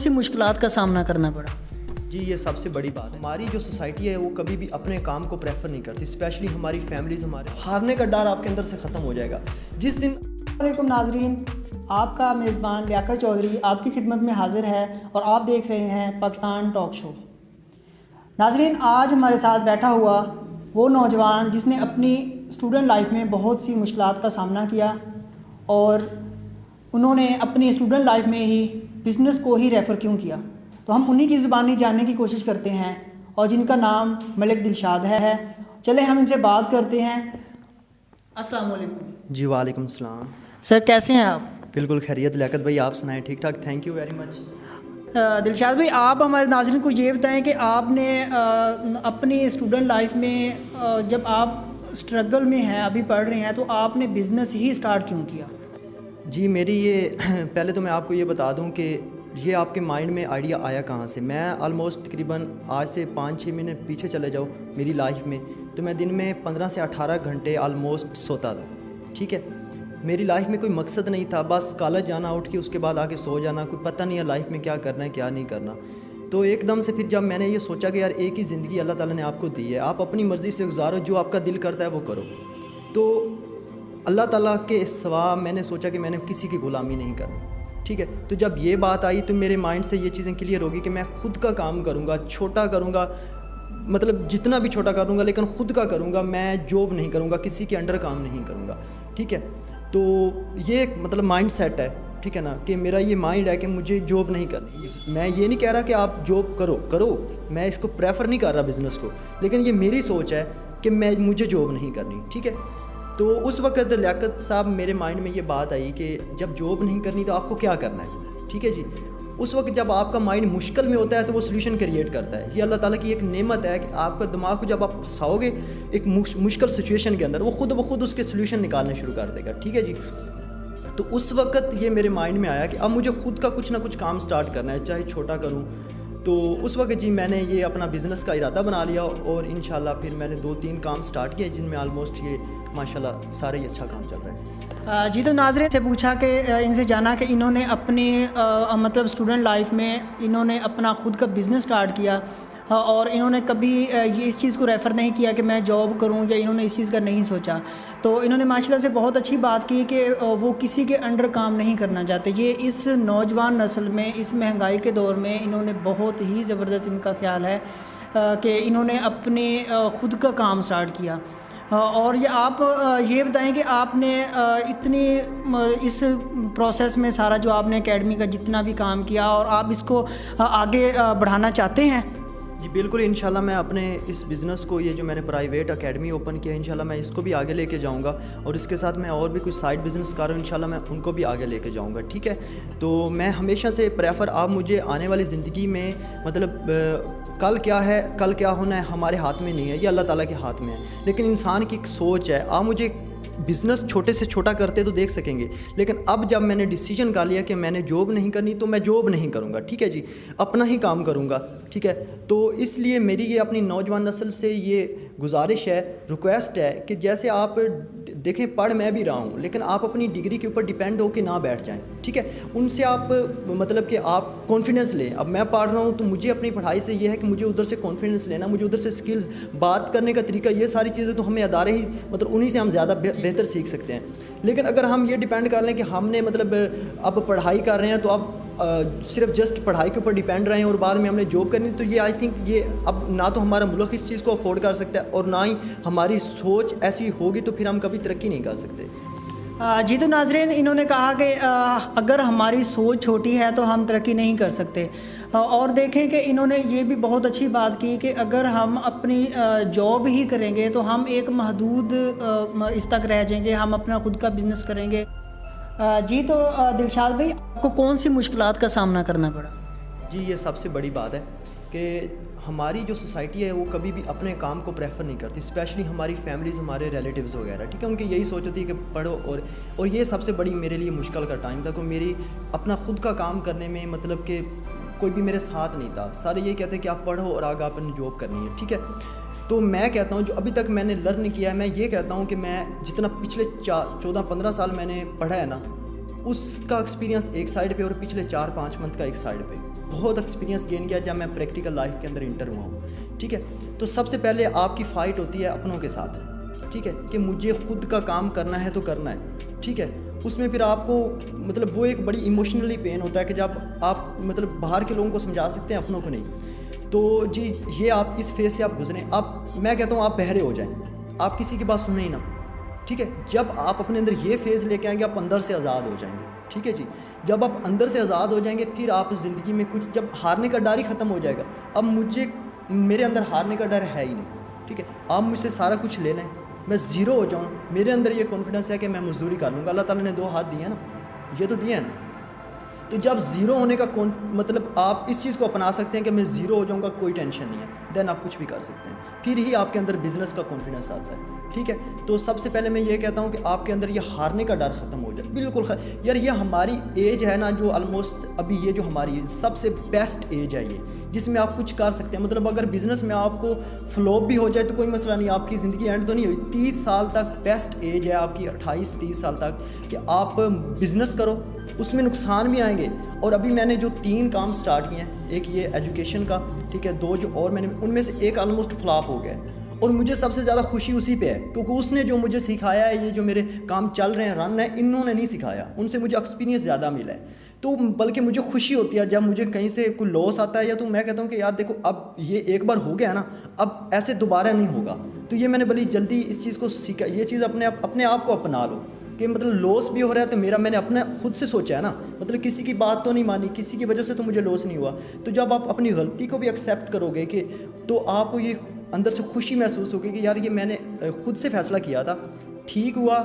سی مشکلات کا سامنا کرنا پڑا؟ جی یہ سب سے بڑی بات ہے، ہماری جو سوسائٹی ہے وہ کبھی بھی اپنے کام کو پریفر نہیں کرتی، اسپیشلی ہماری فیملیز، ہمارے ہارنے کا ڈر آپ کے اندر سے ختم ہو جائے گا جس دن۔ السلام علیکم ناظرین، آپ کا میزبان لیاقت چودھری آپ کی خدمت میں حاضر ہے اور آپ دیکھ رہے ہیں پاکستان ٹاک شو۔ ناظرین، آج ہمارے ساتھ بیٹھا ہوا وہ نوجوان جس نے اپنی اسٹوڈنٹ لائف میں بہت سی مشکلات کا سامنا کیا اور انہوں نے اپنی اسٹوڈنٹ لائف میں ہی بزنس کو ہی ریفر کیوں کیا، تو ہم انہی کی زبانی جاننے کی کوشش کرتے ہیں اور جن کا نام ملک دلشاد ہے۔ چلے ہم ان سے بات کرتے ہیں۔ السلام علیکم۔ جی وعلیکم السلام سر، کیسے ہیں آپ؟ بالکل خیریت لیاقت بھائی، آپ سنائیں؟ ٹھیک ٹھاک، thank you very much. Dilshad بھائی، آپ ہمارے ناظرین کو یہ بتائیں کہ آپ نے اپنی اسٹوڈنٹ لائف میں جب آپ اسٹرگل میں ہیں، ابھی پڑھ رہے ہیں، تو آپ نے بزنس ہی اسٹارٹ کیوں کیا؟ جی میری یہ پہلے تو میں آپ کو یہ بتا دوں کہ یہ آپ کے مائنڈ میں آئیڈیا آیا کہاں سے۔ میں آلموسٹ تقریباً آج سے 5-6 مہینے پیچھے چلے جاؤ میری لائف میں، تو میں دن میں 15 سے 18 گھنٹے آلموسٹ سوتا تھا، ٹھیک ہے۔ میری لائف میں کوئی مقصد نہیں تھا، بس کالج جانا، اٹھ کے اس کے بعد آ کے سو جانا، کوئی پتہ نہیں ہے لائف میں کیا کرنا ہے کیا نہیں کرنا۔ تو ایک دم سے پھر جب میں نے یہ سوچا کہ یار ایک ہی زندگی اللہ تعالیٰ نے آپ کو دی ہے، آپ اپنی مرضی سے گزارو، جو آپ کا دل کرتا ہے وہ کرو۔ تو اللہ تعالیٰ کے سوا میں نے سوچا کہ میں نے کسی کی غلامی نہیں کرنی، ٹھیک ہے۔ تو جب یہ بات آئی تو میرے مائنڈ سے یہ چیزیں کلیئر ہوگی کہ میں خود کا کام کروں گا، چھوٹا کروں گا، مطلب جتنا بھی چھوٹا کروں گا لیکن خود کا کروں گا، میں جاب نہیں کروں گا، کسی کے انڈر کام نہیں کروں گا، ٹھیک ہے۔ تو یہ ایک مطلب مائنڈ سیٹ ہے، ٹھیک ہے نا، کہ میرا یہ مائنڈ ہے کہ مجھے جاب نہیں کرنی۔ میں یہ نہیں کہہ رہا کہ آپ جاب کرو، میں اس کو پریفر نہیں کر رہا بزنس کو، لیکن یہ میری سوچ ہے کہ مجھے جاب نہیں کرنی، ٹھیک ہے۔ تو اس وقت لیاقت صاحب میرے مائنڈ میں یہ بات آئی کہ جب جاب نہیں کرنی تو آپ کو کیا کرنا ہے، ٹھیک ہے جی۔ اس وقت جب آپ کا مائنڈ مشکل میں ہوتا ہے تو وہ سلوشن کریٹ کرتا ہے۔ یہ اللہ تعالیٰ کی ایک نعمت ہے کہ آپ کا دماغ کو جب آپ پھنساؤ گے ایک مشکل سچویشن کے اندر، وہ خود اس کے سلوشن نکالنے شروع کر دے گا، ٹھیک ہے جی۔ تو اس وقت یہ میرے مائنڈ میں آیا کہ اب مجھے خود کا کچھ نہ کچھ کام سٹارٹ کرنا ہے، چاہے چھوٹا کروں۔ تو اس وقت جی میں نے یہ اپنا بزنس کا ارادہ بنا لیا اور انشاءاللہ پھر میں نے 2-3 کام سٹارٹ کیے، جن میں آلموسٹ یہ ماشاءاللہ سارے ہی اچھا کام چل رہا ہے۔ جی، تو ناظرین سے پوچھا کہ ان سے جانا کہ انہوں نے اپنی مطلب اسٹوڈنٹ لائف میں انہوں نے اپنا خود کا بزنس سٹارٹ کیا اور انہوں نے کبھی یہ اس چیز کو ریفر نہیں کیا کہ میں جاب کروں، یا انہوں نے اس چیز کا نہیں سوچا۔ تو انہوں نے ماشاءاللہ سے بہت اچھی بات کی کہ وہ کسی کے انڈر کام نہیں کرنا چاہتے۔ یہ اس نوجوان نسل میں، اس مہنگائی کے دور میں انہوں نے بہت ہی زبردست، ان کا خیال ہے کہ انہوں نے اپنے خود کا کام سٹارٹ کیا۔ اور یہ آپ یہ بتائیں کہ آپ نے اتنی اس پروسیس میں سارا جو آپ نے اکیڈمی کا جتنا بھی کام کیا، اور آپ اس کو آگے بڑھانا چاہتے ہیں؟ جی بالکل، انشاءاللہ میں اپنے اس بزنس کو، یہ جو میں نے پرائیویٹ اکیڈمی اوپن کیا ہے، انشاءاللہ میں اس کو بھی آگے لے کے جاؤں گا، اور اس کے ساتھ میں اور بھی کچھ سائڈ بزنس کر رہا ہوں، انشاءاللہ میں ان کو بھی آگے لے کے جاؤں گا، ٹھیک ہے۔ تو میں ہمیشہ سے آپ مجھے آنے والی زندگی میں مطلب کل کیا ہے، کل کیا ہونا ہے ہمارے ہاتھ میں نہیں ہے، یہ اللہ تعالیٰ کے ہاتھ میں ہے، لیکن انسان کی ایک سوچ ہے۔ آپ مجھے بزنس چھوٹے سے چھوٹا کرتے تو دیکھ سکیں گے، لیکن اب جب میں نے ڈیسیجن کر لیا کہ میں نے جاب نہیں کرنی تو میں جاب نہیں کروں گا، ٹھیک ہے جی، اپنا ہی کام کروں گا، ٹھیک ہے۔ تو اس لیے میری یہ اپنی نوجوان نسل سے یہ گزارش ہے، ریکویسٹ ہے کہ جیسے آپ دیکھیں پڑھ میں بھی رہا ہوں، لیکن آپ اپنی ڈگری کے اوپر ڈیپینڈ ہو کے نہ بیٹھ جائیں، ٹھیک ہے۔ ان سے آپ مطلب کہ آپ کانفیڈنس لیں۔ اب میں پڑھ رہا ہوں تو مجھے اپنی پڑھائی سے یہ ہے کہ مجھے ادھر سے کانفیڈنس لینا، مجھے ادھر سے سکلز، بات کرنے کا طریقہ، یہ ساری چیزیں تو ہمیں ادارے ہی مطلب انہی سے ہم زیادہ بہتر سیکھ سکتے ہیں۔ لیکن اگر ہم یہ ڈیپینڈ کر لیں کہ ہم نے مطلب اب پڑھائی کر رہے ہیں تو اب صرف جسٹ پڑھائی کے اوپر ڈیپینڈ رہیں اور بعد میں ہم نے جاب کرنی، تو یہ آئی تھنک یہ اب نہ تو ہمارا ملک اس چیز کو افورڈ کر سکتا ہے، اور نہ ہی ہماری سوچ ایسی ہوگی تو پھر ہم کبھی ترقی نہیں کر سکتے۔ جی، تو ناظرین انہوں نے کہا کہ اگر ہماری سوچ چھوٹی ہے تو ہم ترقی نہیں کر سکتے، اور دیکھیں کہ انہوں نے یہ بھی بہت اچھی بات کی کہ اگر ہم اپنی جاب ہی کریں گے تو ہم ایک محدود اس تک رہ جائیں گے، ہم اپنا خود کا بزنس کریں گے۔ جی، تو دلشاد بھائی، آپ کو کون سی مشکلات کا سامنا کرنا پڑا؟ جی یہ سب سے بڑی بات ہے کہ ہماری جو سوسائٹی ہے وہ کبھی بھی اپنے کام کو پریفر نہیں کرتی، اسپیشلی ہماری فیملیز، ہمارے ریلیٹیوز وغیرہ، ٹھیک ہے۔ ان کی یہی سوچ ہوتی ہے کہ پڑھو، اور یہ سب سے بڑی میرے لیے مشکل کا ٹائم تھا کہ میری اپنا خود کا کام کرنے میں مطلب کہ کوئی بھی میرے ساتھ نہیں تھا۔ سارے یہ کہتے ہیں کہ آپ پڑھو اور آگے آپ نے جاب کرنی ہے، ٹھیک ہے۔ تو میں کہتا ہوں جو ابھی تک میں نے لرن کیا ہے، میں یہ کہتا ہوں کہ میں جتنا پچھلے 14-15 سال میں نے پڑھا ہے نا، اس کا ایکسپیرینس ایک سائڈ پہ اور پچھلے 4-5 منتھ کا ایک سائڈ پہ، بہت ایکسپیرینس گین کیا جب میں پریکٹیکل لائف کے اندر انٹر ہوا ہوں. ٹھیک ہے, تو سب سے پہلے آپ کی فائٹ ہوتی ہے اپنوں کے ساتھ. ٹھیک ہے, کہ مجھے خود کا کام کرنا ہے تو کرنا ہے. ٹھیک ہے, اس میں پھر آپ کو مطلب وہ ایک بڑی ایموشنلی پین ہوتا ہے کہ جب آپ مطلب باہر کے لوگوں کو سمجھا سکتے ہیں, اپنوں کو نہیں. تو جی یہ آپ اس فیز سے آپ گزریں. آپ میں کہتا ہوں آپ بہرے ہو جائیں, آپ کسی کی بات سنیں ہی نا. ٹھیک ہے, جب آپ اپنے اندر یہ فیز لے کے آئیں گے آپ اندر سے آزاد ہو جائیں گے. ٹھیک ہے جی, جب آپ اندر سے آزاد ہو جائیں گے پھر آپ زندگی میں کچھ, جب ہارنے کا ڈر ہی ختم ہو جائے گا. اب میرے اندر ہارنے کا ڈر ہے ہی نہیں. ٹھیک ہے, آپ مجھ سے سارا کچھ لے لیں, میں زیرو ہو جاؤں, میرے اندر یہ کانفیڈنس ہے کہ میں مزدوری کر لوں گا. اللہ تعالیٰ نے 2 ہاتھ دیے ہیں نا, یہ تو دیے ہیں نا. تو جب زیرو ہونے کا مطلب آپ اس چیز کو اپنا سکتے ہیں کہ میں زیرو ہو جاؤں گا, کوئی ٹینشن نہیں ہے, دین آپ کچھ بھی کر سکتے ہیں. پھر ہی آپ کے اندر بزنس کا کانفیڈنس آتا ہے. ٹھیک ہے, تو سب سے پہلے میں یہ کہتا ہوں کہ آپ کے اندر یہ ہارنے کا ڈر ختم ہو جائے. بالکل یار یہ ہماری ایج ہے نا, جو آلموسٹ ابھی یہ جو ہماری سب سے بیسٹ ایج ہے یہ, جس میں آپ کچھ کر سکتے ہیں. مطلب اگر بزنس میں آپ کو فلوپ بھی ہو جائے تو کوئی مسئلہ نہیں, آپ کی زندگی اینڈ تو نہیں ہوئی. 30 سال تک بیسٹ ایج ہے آپ کی, 28-30 سال تک, کہ آپ بزنس کرو. اس میں نقصان بھی آئیں گے. اور ابھی میں نے جو 3 کام سٹارٹ کیے ہیں, ایک یہ ایجوکیشن کا, ٹھیک ہے, 2 جو اور میں نے, ان میں سے ایک آلموسٹ فلاپ ہو گیا ہے. اور مجھے سب سے زیادہ خوشی اسی پہ ہے, کیونکہ اس نے جو مجھے سکھایا ہے, یہ جو میرے کام چل رہے ہیں, رن ہے, انہوں نے نہیں سکھایا, ان سے مجھے ایکسپیرینس زیادہ ملا ہے. تو بلکہ مجھے خوشی ہوتی ہے جب مجھے کہیں سے کوئی لاس آتا ہے, یا تو میں کہتا ہوں کہ یار دیکھو اب یہ ایک بار ہو گیا نا, اب ایسے دوبارہ نہیں ہوگا. تو یہ میں نے بڑی جلدی اس چیز کو سیکھا. یہ چیز اپنے آپ کو اپنا لو کہ مطلب لاس بھی ہو رہا ہے تو میں نے اپنے خود سے سوچا ہے نا, مطلب کسی کی بات تو نہیں مانی, کسی کی وجہ سے تو مجھے لاس نہیں ہوا. تو جب آپ اپنی غلطی کو بھی ایکسیپٹ کرو گے کہ, تو آپ کو یہ اندر سے خوشی محسوس ہوگی کہ یار یہ میں نے خود سے فیصلہ کیا تھا, ٹھیک ہوا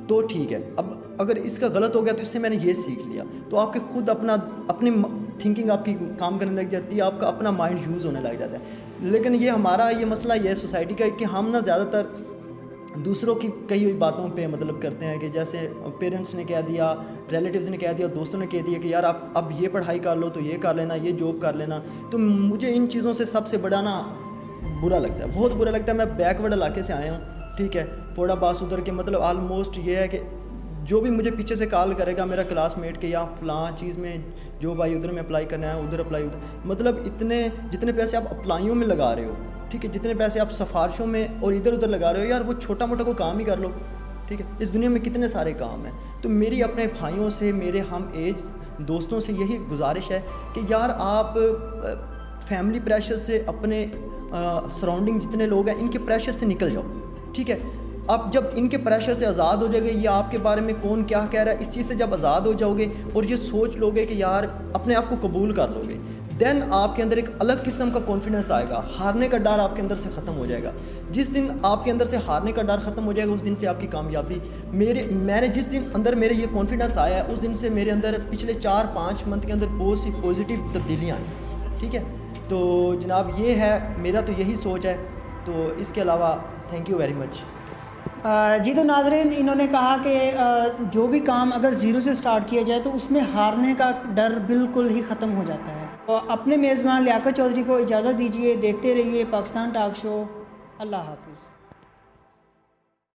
تو ٹھیک ہے, اب اگر اس کا غلط ہو گیا تو اس سے میں نے یہ سیکھ لیا. تو آپ کے خود اپنی تھنکنگ آپ کی کام کرنے لگ جاتی ہے, آپ کا اپنا مائنڈ یوز ہونے لگ جاتا ہے. لیکن یہ ہمارا یہ مسئلہ یہ ہے سوسائٹی کا کہ ہم نا زیادہ تر دوسروں کی کئی ہوئی باتوں پہ مطلب کرتے ہیں, کہ جیسے پیرنٹس نے کہہ دیا, ریلیٹیوز نے کہہ دیا, دوستوں نے کہہ دیا کہ یار آپ اب یہ پڑھائی کر لو تو یہ کر لینا, یہ جاب کر لینا. تو مجھے ان چیزوں سے سب سے بڑا نا برا لگتا ہے, بہت برا لگتا ہے. میں بیک ورڈ علاقے سے آیا ہوں, ٹھیک ہے, فوڑا باس ادھر کے, مطلب آلموسٹ یہ ہے کہ جو بھی مجھے پیچھے سے کال کرے گا میرا کلاس میٹ کہ یا فلاں چیز میں جو بھائی ادھر میں اپلائی کرنا ہے, ادھر اپلائی, مطلب جتنے پیسے آپ اپلائیوں میں لگا رہے ہو, ٹھیک ہے, جتنے پیسے آپ سفارشوں میں اور ادھر ادھر لگا رہے ہو, یار وہ چھوٹا موٹا کوئی کام ہی کر لو. ٹھیک ہے, اس دنیا میں کتنے سارے کام ہیں. تو میری اپنے بھائیوں سے, میرے ہم ایج دوستوں سے یہی گزارش ہے کہ یار آپ فیملی پریشر سے, اپنے سراؤنڈنگ جتنے لوگ ہیں ان کے پریشر سے نکل جاؤ. ٹھیک ہے, آپ جب ان کے پریشر سے آزاد ہو جائے گے, یا آپ کے بارے میں کون کیا کہہ رہا ہے, اس چیز سے جب آزاد ہو جاؤ گے اور یہ سوچ لو گے کہ یار اپنے آپ کو قبول کر لو گے, دین آپ کے اندر ایک الگ قسم کا کانفیڈنس آئے گا. ہارنے کا ڈر آپ کے اندر سے ختم ہو جائے گا. جس دن آپ کے اندر سے ہارنے کا ڈر ختم ہو جائے گا, اس دن سے آپ کی کامیابی, میں نے جس دن اندر میرے یہ کانفیڈنس آیا ہے, اس دن سے میرے اندر پچھلے 4-5 منتھ کے اندر بہت سی پازیٹیو تبدیلیاں آئیں. ٹھیک ہے, تو جناب یہ ہے, میرا تو یہی سوچ ہے. تو اس کے علاوہ تھینک یو ویری مچ. جی تو ناظرین, انہوں نے کہا کہ جو بھی کام اگر زیرو سے سٹارٹ کیا جائے تو اس میں ہارنے کا ڈر بالکل ہی ختم ہو جاتا ہے. اپنے میزبان لیاقت چودھری کو اجازت دیجیے. دیکھتے رہیے پاکستان ٹاک شو. اللہ حافظ.